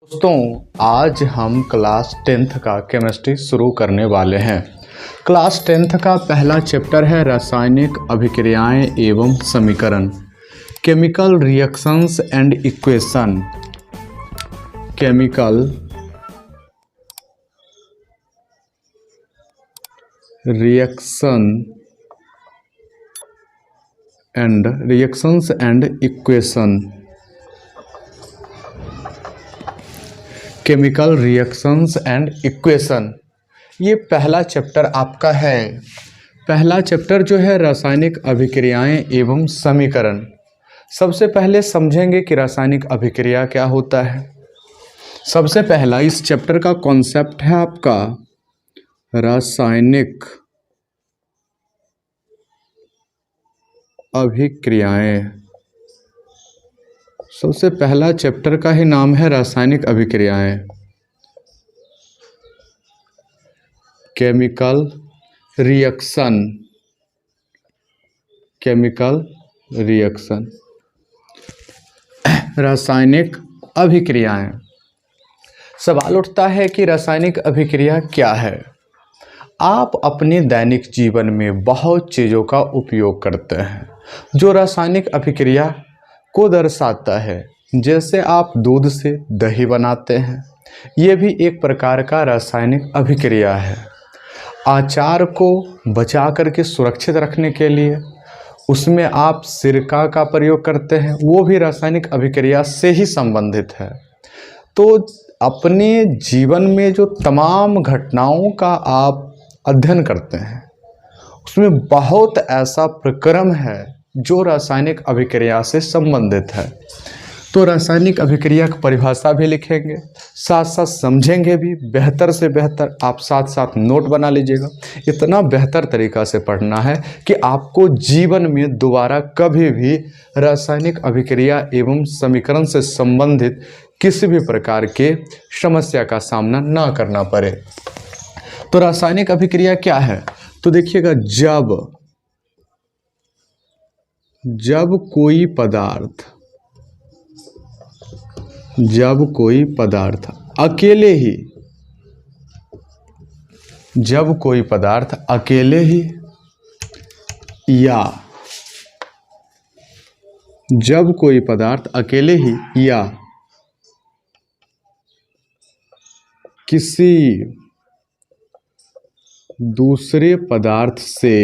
दोस्तों, आज हम क्लास 10th का केमिस्ट्री शुरू करने वाले हैं। क्लास 10th का पहला चैप्टर है रासायनिक अभिक्रियाएं एवं समीकरण, chemical reactions and equation. Chemical reactions and equation. Chemical reactions and equation, ये पहला चैप्टर आपका है। पहला चैप्टर जो है रासायनिक अभिक्रियाएं एवं समीकरण। सबसे पहले समझेंगे कि रासायनिक अभिक्रिया क्या होता है। सबसे पहला इस चैप्टर का कॉन्सेप्ट है आपका रासायनिक अभिक्रियाएं। सबसे पहला चैप्टर का ही नाम है रासायनिक अभिक्रियाएं। केमिकल रिएक्शन, रासायनिक अभिक्रियाएं। सवाल उठता है कि रासायनिक अभिक्रिया क्या है। आप अपने दैनिक जीवन में बहुत चीज़ों का उपयोग करते हैं जो रासायनिक अभिक्रिया को दर्शाता है। जैसे आप दूध से दही बनाते हैं, ये भी एक प्रकार का रासायनिक अभिक्रिया है। अचार को बचा करके सुरक्षित रखने के लिए उसमें आप सिरका का प्रयोग करते हैं, वो भी रासायनिक अभिक्रिया से ही संबंधित है। तो अपने जीवन में जो तमाम घटनाओं का आप अध्ययन करते हैं उसमें बहुत ऐसा प्रक्रम है जो रासायनिक अभिक्रिया से संबंधित है। तो रासायनिक अभिक्रिया की परिभाषा भी लिखेंगे, साथ साथ समझेंगे भी। बेहतर से बेहतर आप साथ साथ नोट बना लीजिएगा। इतना बेहतर तरीका से पढ़ना है कि आपको जीवन में दोबारा कभी भी रासायनिक अभिक्रिया एवं समीकरण से संबंधित किसी भी प्रकार के समस्या का सामना ना करना पड़े। तो रासायनिक अभिक्रिया क्या है, तो देखिएगा, जब कोई पदार्थ अकेले ही या किसी दूसरे पदार्थ से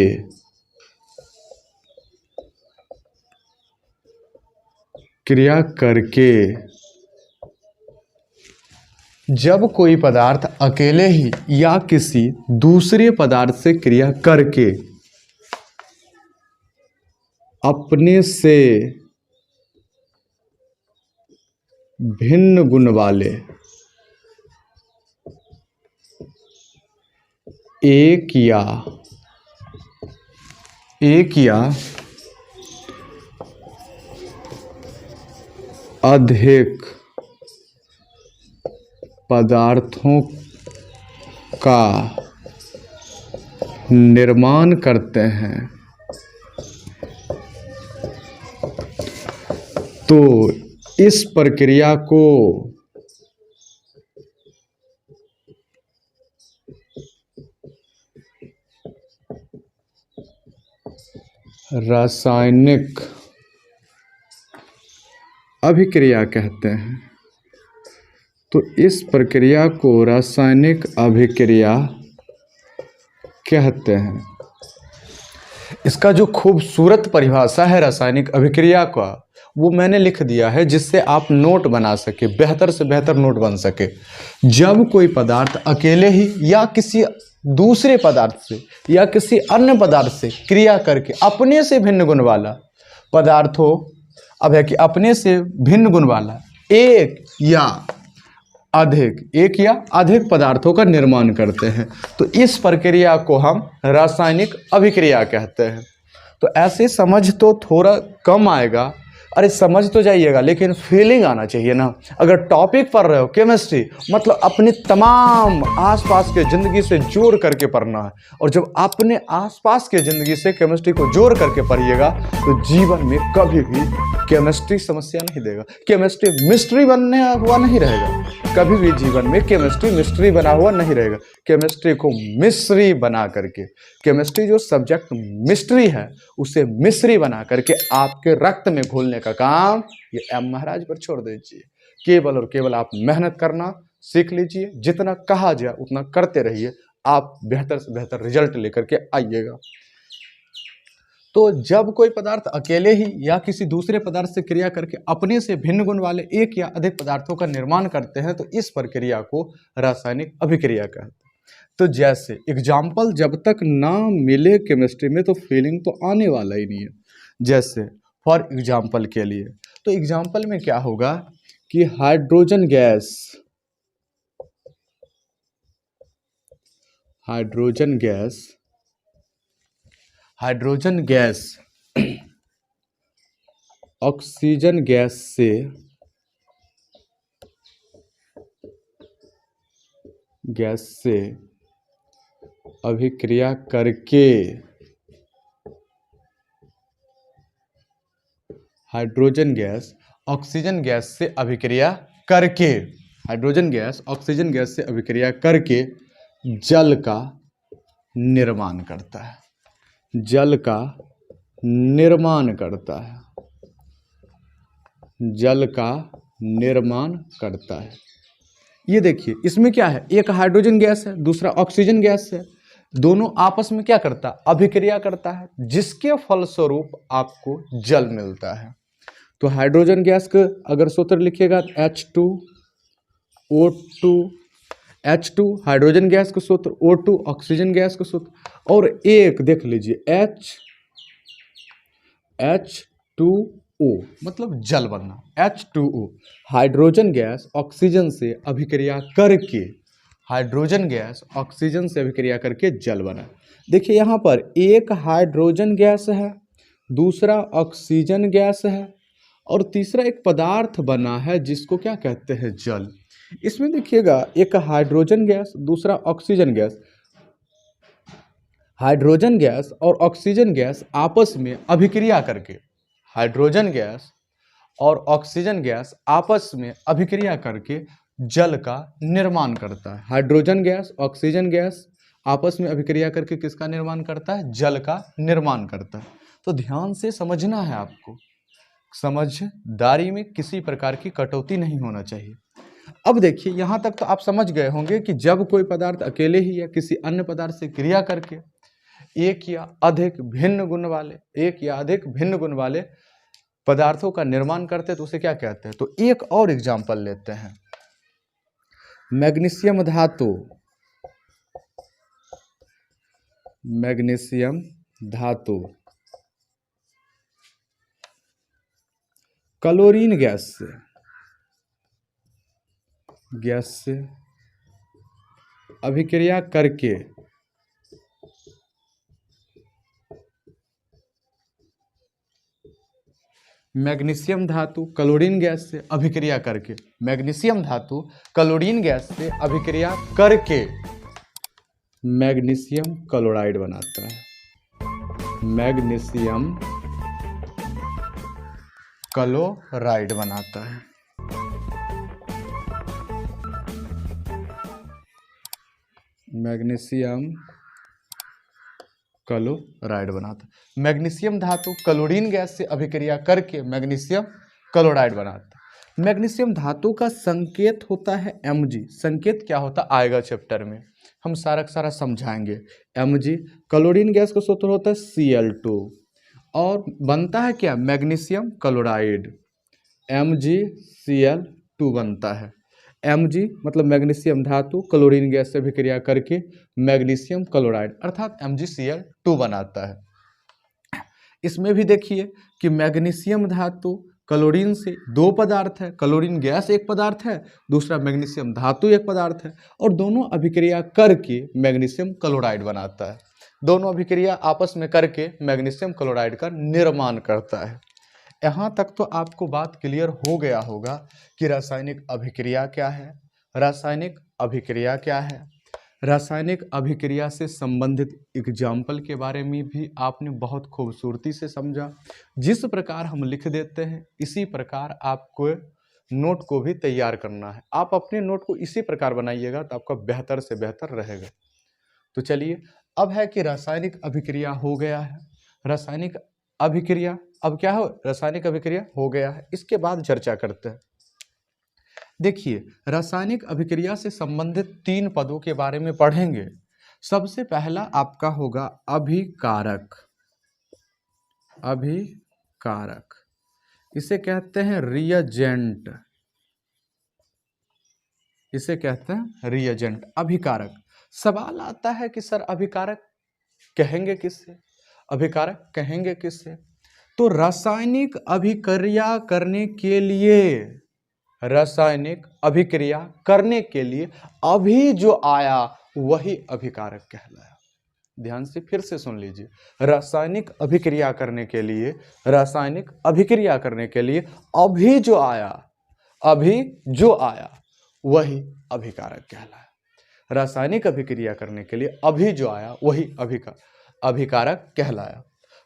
क्रिया करके, जब कोई पदार्थ अकेले ही या किसी दूसरे पदार्थ से क्रिया करके अपने से भिन्न गुण वाले एक या अधिक पदार्थों का निर्माण करते हैं, तो इस प्रक्रिया को रासायनिक अभिक्रिया कहते हैं। तो इस प्रक्रिया को रासायनिक अभिक्रिया कहते हैं। इसका जो खूबसूरत परिभाषा है रासायनिक अभिक्रिया का, वो मैंने लिख दिया है जिससे आप नोट बना सके, बेहतर से बेहतर नोट बन सके। जब कोई पदार्थ अकेले ही या किसी दूसरे पदार्थ से या किसी अन्य पदार्थ से क्रिया करके अपने से भिन्न गुण वाला पदार्थ हो, अब है कि अपने से भिन्न गुण वाला एक या अधिक पदार्थों का निर्माण करते हैं, तो इस प्रक्रिया को हम रासायनिक अभिक्रिया कहते हैं। तो ऐसे समझ तो थोड़ा कम आएगा, अरे समझ तो जाइएगा, लेकिन फीलिंग आना चाहिए ना। अगर टॉपिक पढ़ रहे हो केमिस्ट्री, मतलब अपनी तमाम आसपास के ज़िंदगी से जोड़ करके पढ़ना है। और जब अपने आसपास के ज़िंदगी से केमिस्ट्री को जोड़ करके पढ़िएगा तो जीवन में कभी भी केमिस्ट्री समस्या नहीं देगा। केमिस्ट्री मिस्ट्री बनने हुआ नहीं रहेगा, कभी भी जीवन में केमिस्ट्री मिस्ट्री बना हुआ नहीं रहेगा। केमिस्ट्री को मिस्री बना करके, केमिस्ट्री जो सब्जेक्ट मिस्ट्री है उसे मिस्री बना करके आपके रक्त में घोलने का काम ये एम महाराज पर छोड़ दीजिए। केवल और केवल आप मेहनत करना सीख लीजिए, जितना कहा जाए उतना करते रहिए, आप बेहतर से बेहतर रिजल्ट लेकर के आइएगा। तो जब कोई पदार्थ अकेले ही या किसी दूसरे पदार्थ से क्रिया करके अपने से भिन्न गुण वाले एक या अधिक पदार्थों का निर्माण करते हैं तो इस प्रक्रिया को रासायनिक अभिक्रिया कहते हैं। तो जैसे एग्जाम्पल जब तक ना मिले केमिस्ट्री में तो फीलिंग तो आने वाला ही नहीं है। जैसे फॉर एग्जाम्पल के लिए, तो एग्जाम्पल में क्या होगा कि हाइड्रोजन गैस ऑक्सीजन गैस से अभिक्रिया करके हाइड्रोजन गैस ऑक्सीजन गैस से अभिक्रिया करके जल का निर्माण करता है। ये देखिए इसमें क्या है, एक हाइड्रोजन गैस है दूसरा ऑक्सीजन गैस है, दोनों आपस में क्या करता है, अभिक्रिया करता है, जिसके फलस्वरूप आपको जल मिलता है। तो हाइड्रोजन गैस का अगर सूत्र लिखिएगा H2O2, H2 हाइड्रोजन गैस का सूत्र, O2 ऑक्सीजन गैस का सूत्र, और एक देख लीजिए H2O मतलब जल बनना। H2O हाइड्रोजन गैस ऑक्सीजन से अभिक्रिया करके जल बना। देखिए यहाँ पर एक हाइड्रोजन गैस है, दूसरा ऑक्सीजन गैस है, और तीसरा एक पदार्थ बना है जिसको क्या कहते हैं, जल। इसमें देखिएगा एक हाइड्रोजन गैस दूसरा ऑक्सीजन गैस, हाइड्रोजन गैस और ऑक्सीजन गैस आपस में अभिक्रिया करके, हाइड्रोजन गैस और ऑक्सीजन गैस आपस में अभिक्रिया करके जल का निर्माण करता है। हाइड्रोजन गैस ऑक्सीजन गैस आपस में अभिक्रिया करके किसका निर्माण करता है, जल का निर्माण करता है। तो ध्यान से समझना है आपको, समझदारी में किसी प्रकार की कटौती नहीं होना चाहिए। अब देखिए यहाँ तक तो आप समझ गए होंगे कि जब कोई पदार्थ अकेले ही या किसी अन्य पदार्थ से क्रिया करके एक या अधिक भिन्न गुण वाले पदार्थों का निर्माण करते हैं तो उसे क्या कहते हैं। तो एक और एग्जांपल लेते हैं, मैग्नीशियम धातु क्लोरीन गैस से अभिक्रिया करके मैग्नीशियम धातु क्लोरीन गैस से अभिक्रिया करके मैग्नीशियम क्लोराइड बनाता है। मैग्नीशियम क्लोराइड बनाता है। मैग्नीशियम धातु क्लोरीन गैस से अभिक्रिया करके मैग्नीशियम क्लोराइड बनाता है। मैग्नीशियम धातु का संकेत होता है Mg। संकेत क्या होता आएगा चैप्टर में, हम सारा का सारा समझाएंगे। Mg क्लोरीन गैस का सूत्र होता है Cl2 और बनता है क्या, मैग्नीशियम क्लोराइड। MgCl2 बनता है। Mg मतलब मैग्नीशियम धातु क्लोरीन गैस से अभिक्रिया करके मैग्नीशियम क्लोराइड अर्थात MgCl2 बनाता है। इसमें भी देखिए कि मैग्नीशियम धातु क्लोरीन से दो पदार्थ है, क्लोरीन गैस एक पदार्थ है, दूसरा मैग्नीशियम धातु एक पदार्थ है, और दोनों अभिक्रिया करके मैग्नीशियम क्लोराइड बनाता है। दोनों अभिक्रिया आपस में करके मैग्नीशियम क्लोराइड का निर्माण करता है। यहाँ तक तो आपको बात क्लियर हो गया होगा कि रासायनिक अभिक्रिया क्या है। रासायनिक अभिक्रिया क्या है, रासायनिक अभिक्रिया से संबंधित एग्जाम्पल के बारे में भी आपने बहुत खूबसूरती से समझा। जिस प्रकार हम लिख देते हैं इसी प्रकार आपको नोट को भी तैयार करना है। आप अपने नोट को इसी प्रकार बनाइएगा तो आपका बेहतर से बेहतर रहेगा। तो चलिए, अब है कि रासायनिक अभिक्रिया हो गया है, रासायनिक अभिक्रिया अब क्या हो, रासायनिक अभिक्रिया हो गया है। इसके बाद चर्चा करते हैं। देखिए, रासायनिक अभिक्रिया से संबंधित 3 पदों के बारे में पढ़ेंगे। सबसे पहला आपका होगा अभिकारक। अभिकारक इसे कहते हैं रिएजेंट, इसे कहते हैं रिएजेंट, अभिकारक। सवाल आता है कि सर अभिकारक कहेंगे किससे, अभिकारक कहेंगे किससे? तो रासायनिक अभिक्रिया करने के लिए, रासायनिक अभिक्रिया करने के लिए अभी जो आया वही अभिकारक कहलाया। ध्यान से फिर से सुन लीजिए, रासायनिक अभिक्रिया करने के लिए, रासायनिक अभिक्रिया करने के लिए अभी जो आया, अभी जो आया वही अभिकारक कहलाया। रासायनिक अभिक्रिया करने के लिए अभी जो आया वही अभिकारक कहलाया।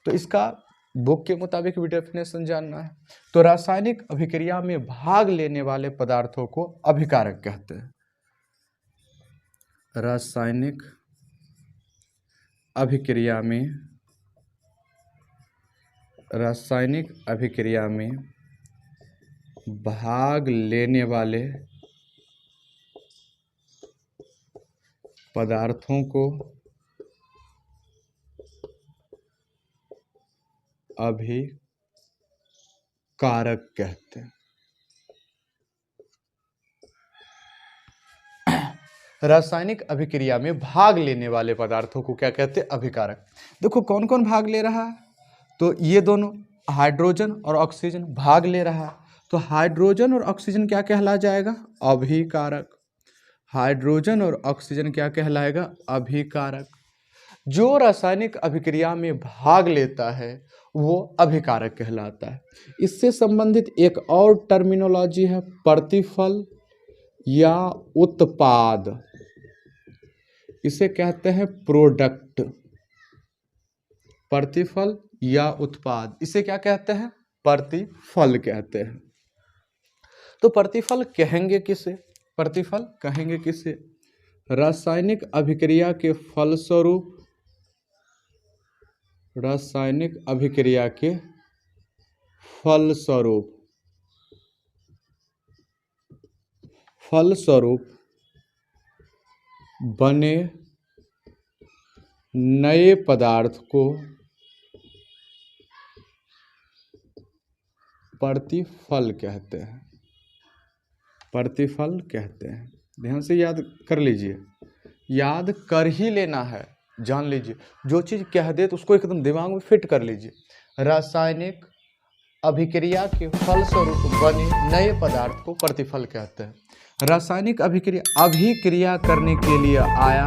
तो इसका बुक के मुताबिक भी डेफिनेशन जानना है। तो रासायनिक अभिक्रिया में भाग लेने वाले पदार्थों को अभिकारक कहते हैं। रासायनिक अभिक्रिया में, रासायनिक अभिक्रिया में भाग लेने वाले पदार्थों को अभिकारक कहते हैं। रासायनिक अभिक्रिया में भाग लेने वाले पदार्थों को क्या कहते हैं, अभिकारक। देखो कौन कौन भाग ले रहा है, तो ये दोनों हाइड्रोजन और ऑक्सीजन भाग ले रहा है। तो हाइड्रोजन और ऑक्सीजन क्या कहला जाएगा, अभिकारक। हाइड्रोजन और ऑक्सीजन क्या कहलाएगा, अभिकारक। जो रासायनिक अभिक्रिया में भाग लेता है वो अभिकारक कहलाता है। इससे संबंधित एक और टर्मिनोलॉजी है प्रतिफल या उत्पाद, इसे कहते हैं प्रोडक्ट। प्रतिफल या उत्पाद, इसे क्या कहते हैं, प्रतिफल कहते हैं। तो प्रतिफल कहेंगे किसे, प्रतिफल कहेंगे किसे, रासायनिक अभिक्रिया के फलस्वरूप, रासायनिक अभिक्रिया के फलस्वरूप, फलस्वरूप बने नए पदार्थ को प्रतिफल कहते हैं, प्रतिफल कहते हैं। ध्यान से याद कर लीजिए, याद कर ही लेना है, जान लीजिए। जो चीज़ कह दे तो उसको एकदम दिमाग में फिट कर लीजिए। रासायनिक अभिक्रिया के फलस्वरूप बने नए पदार्थ को प्रतिफल कहते हैं। रासायनिक अभिक्रिया अभिक्रिया करने के लिए आया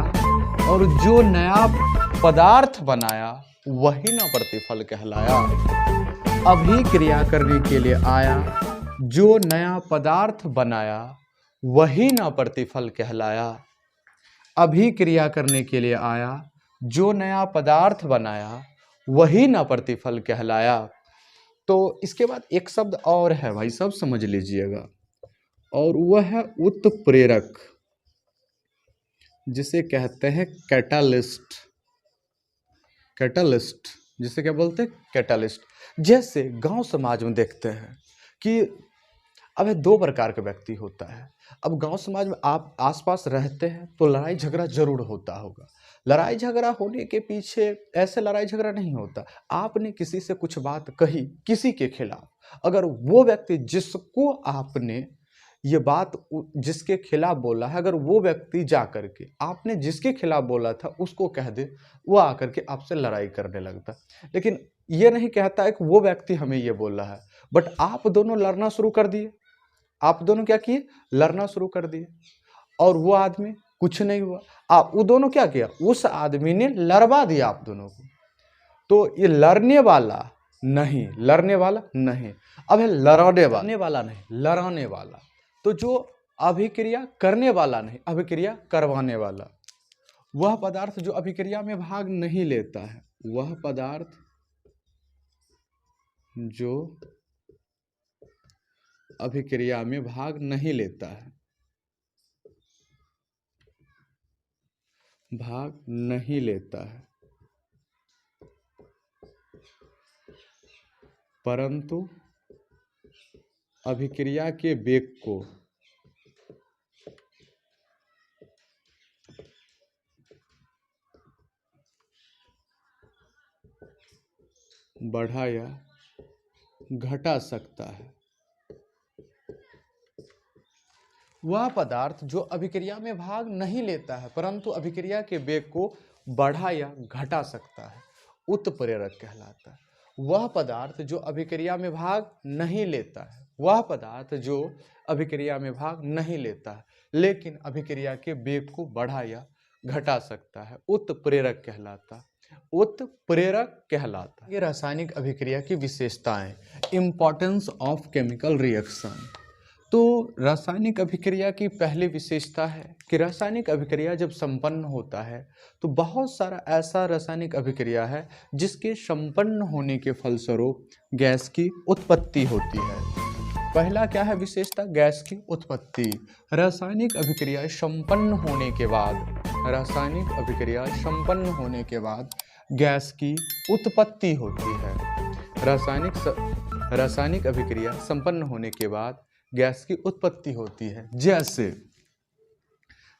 और जो नया पदार्थ बनाया वही ना प्रतिफल कहलाया। अभिक्रिया करने के लिए आया, जो नया पदार्थ बनाया वही ना प्रतिफल कहलाया। अभिक्रिया करने के लिए आया, जो नया पदार्थ बनाया वही ना प्रतिफल कहलाया। तो इसके बाद एक शब्द और है भाई, सब समझ लीजिएगा, और वह है उत्प्रेरक, जिसे कहते हैं कैटालिस्ट। कैटालिस्ट जिसे क्या बोलते हैं, कैटालिस्ट। जैसे गांव समाज में देखते हैं कि अब 2 प्रकार के व्यक्ति होता है। अब गांव समाज में आप आसपास रहते हैं तो लड़ाई झगड़ा जरूर होता होगा। लड़ाई झगड़ा होने के पीछे ऐसे लड़ाई झगड़ा नहीं होता, आपने किसी से कुछ बात कही किसी के खिलाफ, अगर वो व्यक्ति जिसको आपने ये बात जिसके खिलाफ बोला है, अगर वो व्यक्ति जा करके आपने जिसके खिलाफ बोला था उसको कह दे, वो आकर के आपसे लड़ाई करने लगता। लेकिन ये नहीं कहता है कि वो व्यक्ति हमें ये बोल रहा है, बट आप दोनों लड़ना शुरू कर दिए। आप दोनों क्या किए, लड़ना शुरू कर दिए, और वो आदमी कुछ नहीं हुआ। आप वो दोनों क्या किया, उस आदमी ने लड़वा दिया आप दोनों को। तो ये लड़ने वाला नहीं, लड़ने वाला नहीं। अब है लड़ने वाला नहीं, लड़ाने वाला। तो जो अभिक्रिया करने वाला नहीं, अभिक्रिया करवाने वाला, वह पदार्थ जो अभिक्रिया में भाग नहीं लेता है, वह पदार्थ जो अभिक्रिया में भाग नहीं लेता है, भाग नहीं लेता है, परंतु अभिक्रिया के वेग को बढ़ा या घटा सकता है। वह पदार्थ जो अभिक्रिया में भाग नहीं लेता है परंतु अभिक्रिया के वेग को बढ़ा या घटा सकता है, उत्प्रेरक कहलाता है। वह पदार्थ जो अभिक्रिया में भाग नहीं लेता है, वह पदार्थ जो अभिक्रिया में भाग नहीं लेता है लेकिन अभिक्रिया के वेग को बढ़ा या घटा सकता है, उत्प्रेरक कहलाता है, उत्प्रेरक कहलाता है। ये रासायनिक अभिक्रिया की विशेषताएं, इंपॉर्टेंस ऑफ केमिकल रिएक्शन। तो रासायनिक अभिक्रिया की पहली विशेषता है कि रासायनिक अभिक्रिया जब संपन्न होता है तो बहुत सारा ऐसा रासायनिक अभिक्रिया है जिसके संपन्न होने के फलस्वरूप गैस की उत्पत्ति होती है। पहला क्या है विशेषता? गैस की उत्पत्ति। रासायनिक अभिक्रिया संपन्न होने के बाद, रासायनिक अभिक्रिया संपन्न होने के बाद गैस की उत्पत्ति होती है। रासायनिक अभिक्रिया संपन्न होने के बाद गैस की उत्पत्ति होती है।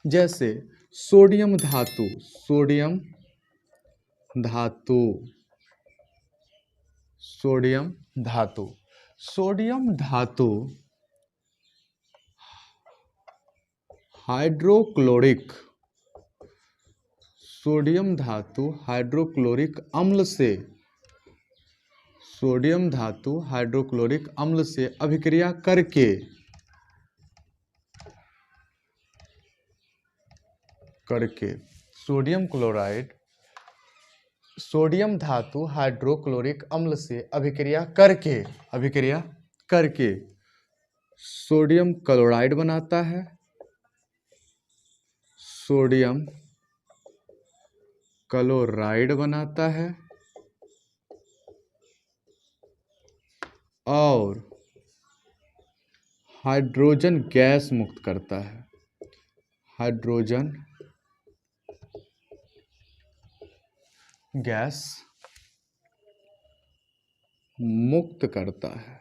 जैसे सोडियम धातु, सोडियम धातु, सोडियम धातु, सोडियम धातु हाइड्रोक्लोरिक, सोडियम धातु हाइड्रोक्लोरिक अम्ल से, सोडियम धातु हाइड्रोक्लोरिक अम्ल से अभिक्रिया करके सोडियम क्लोराइड, सोडियम धातु हाइड्रोक्लोरिक अम्ल से अभिक्रिया करके सोडियम क्लोराइड बनाता है, सोडियम क्लोराइड बनाता है और हाइड्रोजन गैस मुक्त करता है, हाइड्रोजन गैस मुक्त करता है,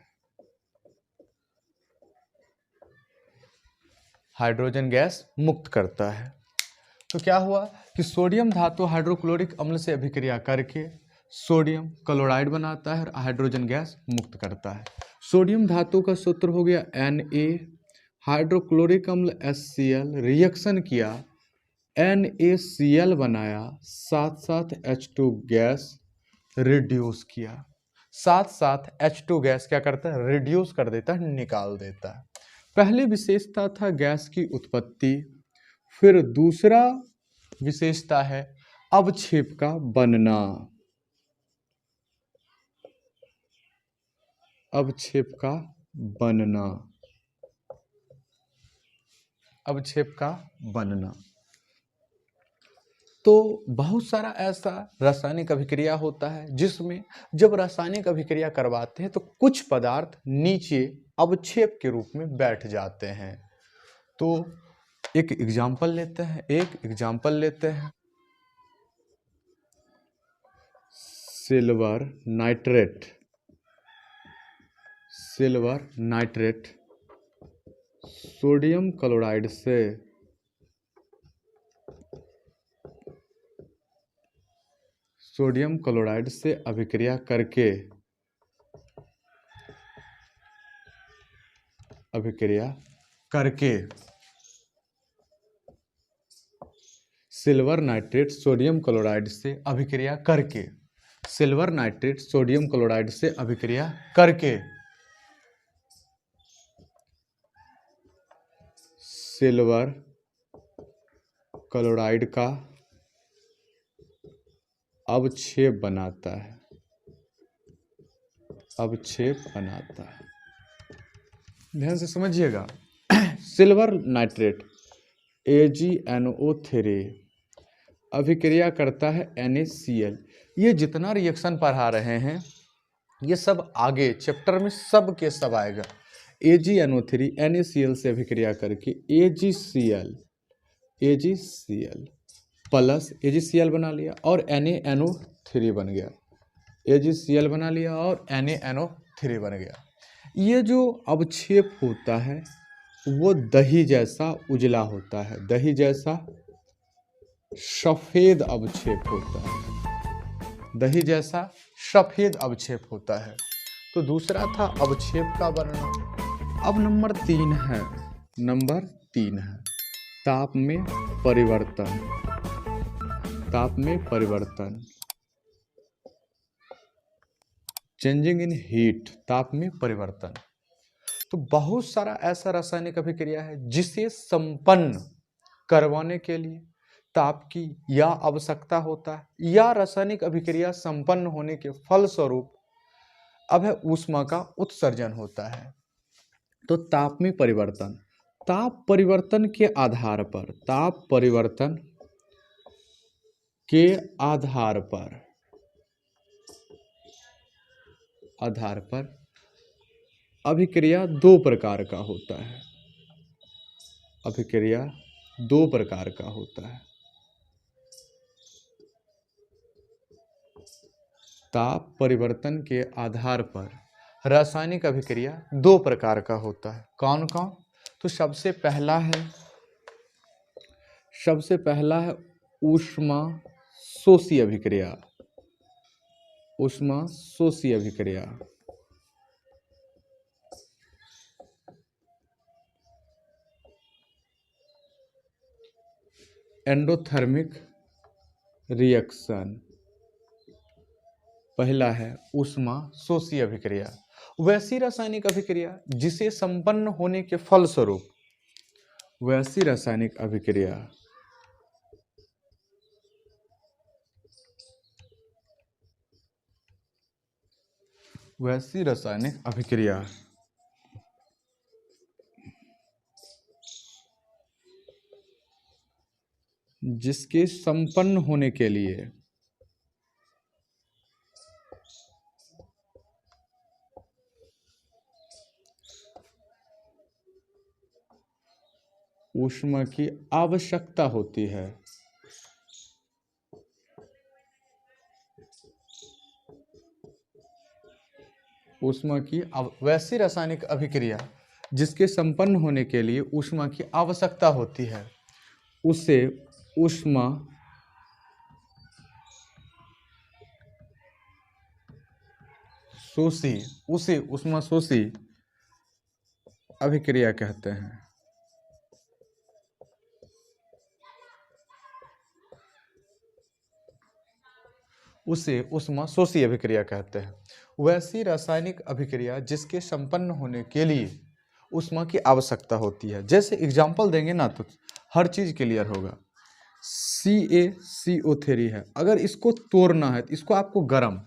हाइड्रोजन गैस मुक्त करता है। तो क्या हुआ कि सोडियम धातु हाइड्रोक्लोरिक अम्ल से अभिक्रिया करके सोडियम क्लोराइड बनाता है और हाइड्रोजन गैस मुक्त करता है। सोडियम धातु का सूत्र हो गया Na, हाइड्रोक्लोरिक अम्ल HCl, रिएक्शन किया NaCl बनाया, साथ साथ H2 गैस रिड्यूस किया, साथ साथ H2 गैस क्या करता है? रिड्यूस कर देता है, निकाल देता है। पहली विशेषता था गैस की उत्पत्ति। फिर दूसरा विशेषता है अवक्षेप का बनना, अवक्षेप का बनना, अवक्षेप का बनना। तो बहुत सारा ऐसा रासायनिक अभिक्रिया होता है जिसमें जब रासायनिक अभिक्रिया करवाते हैं तो कुछ पदार्थ नीचे अवक्षेप के रूप में बैठ जाते हैं। तो एक एग्जाम्पल लेते हैं, silver nitrate, silver nitrate sodium chloride से अभिक्रिया करके सिल्वर नाइट्रेट सोडियम क्लोराइड से अभिक्रिया करके, सिल्वर नाइट्रेट सोडियम क्लोराइड से अभिक्रिया करके सिल्वर क्लोराइड का अवक्षेप बनाता है, अवक्षेप बनाता है। ध्यान से समझिएगा। सिल्वर नाइट्रेट AgNO3 अभिक्रिया करता है NaCl। ये जितना रिएक्शन पढ़ा रहे हैं ये सब आगे चैप्टर में सब के सब आएगा। AgNO3 NaCl से अभिक्रिया करके AgCl प्लस AgCl बना लिया और NaNO3 बन गया। AgCl बना लिया और NaNO3 बन गया। ये जो अवक्षेप होता है वो दही जैसा उजला होता है, दही जैसा सफेद अवक्षेप होता है, दही जैसा सफेद अवक्षेप होता है। तो दूसरा था अवक्षेप का वर्णन। अब नंबर 3 है ताप में परिवर्तन। ताप में परिवर्तन, चेंजिंग इन हीट, ताप में परिवर्तन। तो बहुत सारा ऐसा रासायनिक अभिक्रिया है जिसे संपन्न करवाने के लिए ताप की या आवश्यकता होता है या रासायनिक अभिक्रिया संपन्न होने के फलस्वरूप अब है ऊष्मा का उत्सर्जन होता है। तो ताप में परिवर्तन, ताप परिवर्तन के आधार पर, ताप परिवर्तन के आधार पर अभिक्रिया दो प्रकार का होता है। अभिक्रिया दो प्रकार का होता है। ताप परिवर्तन के आधार पर रासायनिक अभिक्रिया दो प्रकार का होता है। कौन कौन? तो सबसे पहला है ऊष्मा शोषी अभिक्रिया। ऊष्मा शोषी अभिक्रिया, एंडोथर्मिक रिएक्शन। पहला है ऊष्मा शोषी अभिक्रिया, वैसी रासायनिक अभिक्रिया जिसे संपन्न होने के फलस्वरूप, वैसी रासायनिक अभिक्रिया जिसके संपन्न होने के लिए ऊष्मा की आवश्यकता होती है। वैसी रासायनिक अभिक्रिया जिसके संपन्न होने के लिए ऊष्मा की आवश्यकता होती है उसे ऊष्मा शोषी अभिक्रिया कहते हैं। उसे ऊष्मा शोषी अभिक्रिया कहते हैं। वैसी रासायनिक अभिक्रिया जिसके संपन्न होने के लिए ऊष्मा की आवश्यकता होती है। जैसे एग्जांपल देंगे ना तो हर चीज क्लियर होगा। CaCO3 है, अगर इसको तोड़ना है तो इसको आपको गर्म,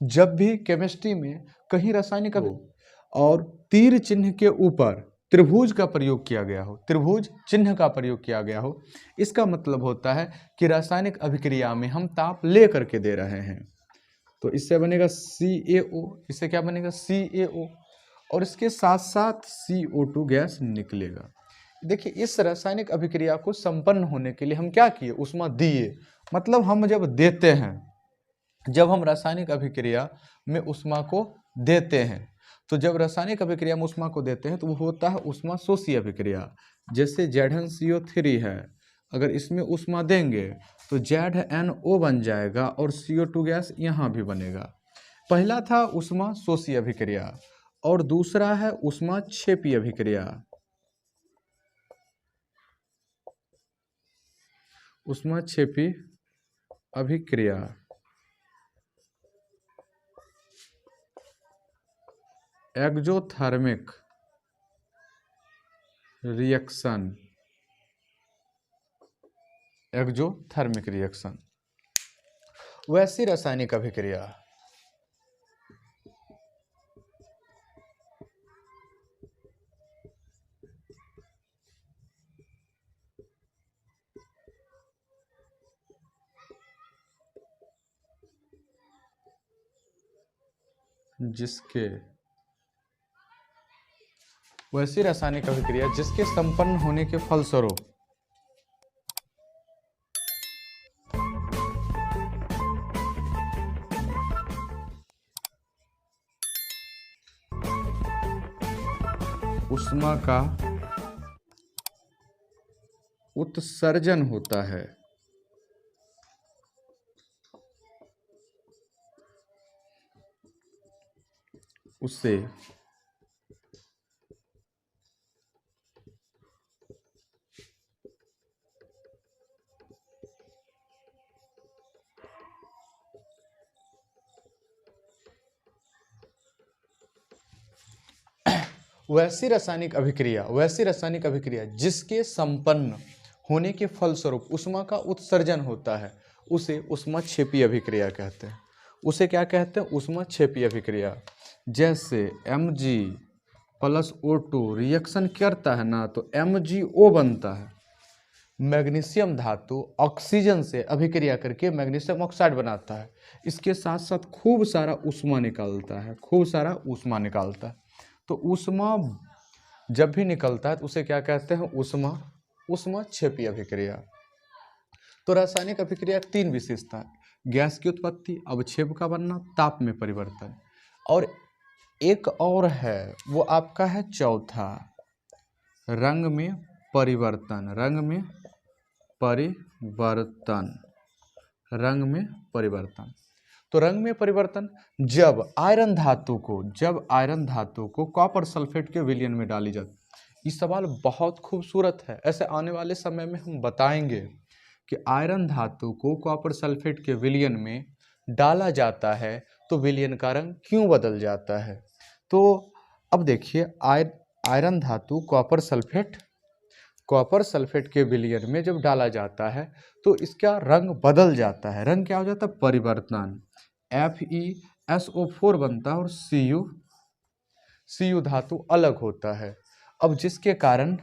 जब भी केमिस्ट्री में कहीं रासायनिक और तीर चिन्ह के ऊपर त्रिभुज का प्रयोग किया गया हो, त्रिभुज चिन्ह का प्रयोग किया गया हो, इसका मतलब होता है कि रासायनिक अभिक्रिया में हम ताप ले करके दे रहे हैं। तो इससे बनेगा CaO, इससे क्या बनेगा CaO, और इसके साथ साथ CO2 गैस निकलेगा। देखिए इस रासायनिक अभिक्रिया को संपन्न होने के लिए हम क्या किए, ऊष्मा दिए। मतलब हम जब देते हैं, जब हम रासायनिक अभिक्रिया में ऊष्मा को देते हैं, तो जब रासायनिक अभिक्रिया में ऊष्मा को देते हैं तो वो होता है ऊष्मा शोषी अभिक्रिया। जैसे ZnCO3 है, अगर इसमें ऊष्मा देंगे तो ZnO बन जाएगा और CO2 गैस यहाँ भी बनेगा। पहला था ऊष्मा शोषी अभिक्रिया और दूसरा है ऊष्मा क्षेपी अभिक्रिया। ऊष्मा क्षेपी अभिक्रिया एक्सोथर्मिक रिएक्शन, एक्सोथर्मिक रिएक्शन। वैसी रासायनिक अभिक्रिया जिसके वैसी रासायनिक अभिक्रिया जिसके संपन्न होने के फलस्वरूप ऊष्मा का उत्सर्जन होता है, उससे वैसी रासायनिक अभिक्रिया जिसके संपन्न होने के फलस्वरूप ऊष्मा का उत्सर्जन होता है, उसे ऊष्माक्षेपी अभिक्रिया कहते हैं। उसे क्या कहते हैं? ऊष्माक्षेपी अभिक्रिया। जैसे Mg+O2 रिएक्शन करता है ना, तो MgO बनता है। मैग्नीशियम धातु ऑक्सीजन से अभिक्रिया करके मैग्नीशियम ऑक्साइड बनाता है। इसके साथ साथ खूब सारा ऊष्मा निकालता है। तो ऊष्मा जब भी निकलता है तो उसे क्या कहते हैं? ऊष्माक्षेपी अभिक्रिया। तो रासायनिक अभिक्रिया की 3 विशेषता है: गैस की उत्पत्ति, अवक्षेप का बनना, ताप में परिवर्तन। और एक और है, वो आपका है चौथा, रंग में परिवर्तन। तो रंग में परिवर्तन जब आयरन धातु को कॉपर सल्फेट के विलयन में डाली जाती। ये सवाल बहुत खूबसूरत है। ऐसे आने वाले समय में हम बताएंगे कि आयरन धातु को कॉपर सल्फेट के विलयन में डाला जाता है तो विलयन का रंग क्यों बदल जाता है। तो अब देखिए, आयरन धातु कॉपर सल्फेट के विलयन में जब डाला जाता है तो इसका रंग बदल जाता है। रंग क्या हो जाता है? परिवर्तन। FeSO4 बनता है और Cu धातु अलग होता है। अब जिसके कारण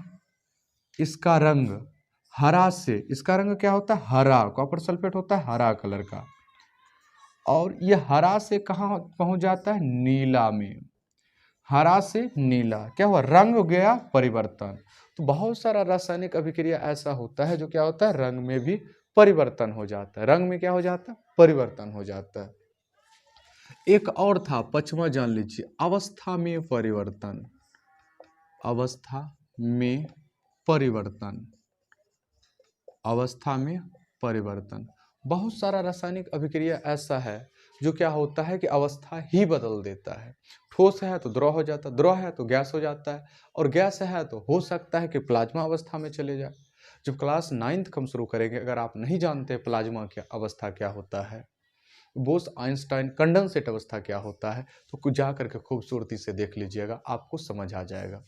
इसका रंग इसका रंग क्या होता है? हरा। कॉपर सल्फेट होता है हरा कलर का, और ये हरा से कहाँ पहुंच जाता है? नीला में। हरा से नीला क्या हुआ? रंग गया परिवर्तन। तो बहुत सारा रासायनिक अभिक्रिया ऐसा होता है जो क्या होता है? रंग में भी परिवर्तन हो जाता है। रंग में क्या हो जाता है? परिवर्तन हो जाता है। एक और था, 5वां जान लीजिए, अवस्था में परिवर्तन। बहुत सारा रासायनिक अभिक्रिया ऐसा है जो क्या होता है कि अवस्था ही बदल देता है। ठोस है तो द्रव हो जाता है, द्रव है तो गैस हो जाता है, और गैस है तो हो सकता है कि प्लाज्मा अवस्था में चले जाए। जब क्लास 9th हम शुरू करेंगे, अगर आप नहीं जानते प्लाज्मा क्या अवस्था क्या होता है, बोस आइंस्टाइन कंडेंसेट अवस्था क्या होता है, तो कुछ जा करके खूबसूरती से देख लीजिएगा, आपको समझ आ जाएगा।